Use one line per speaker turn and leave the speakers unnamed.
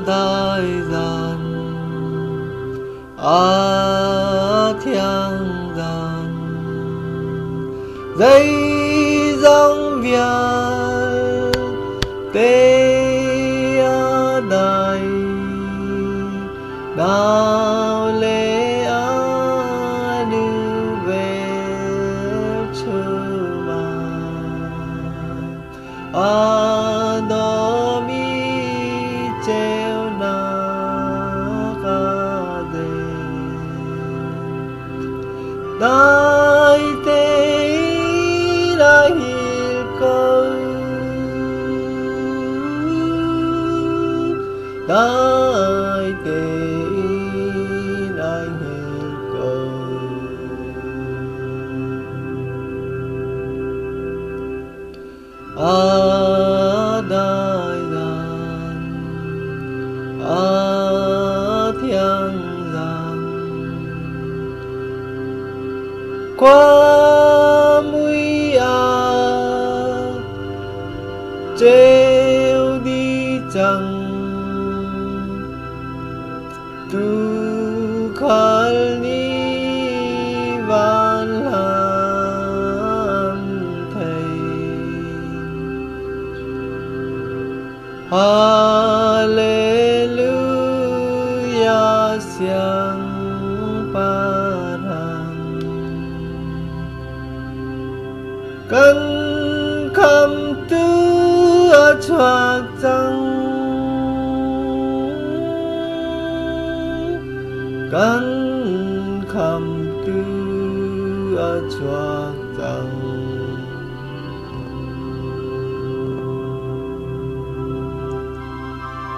đại gian thiên gian dây dòng việt tê đại đạo lễ nữ về chư đó mi treo na ca đề đại thế đại cầu đại thế đại cầu đại gian thiên gian qua mũi treo đi chẳng tu khal ni van làm thầy Hallelujah siang parang cần kham tư choạc trăng cần kham tư choạc trăng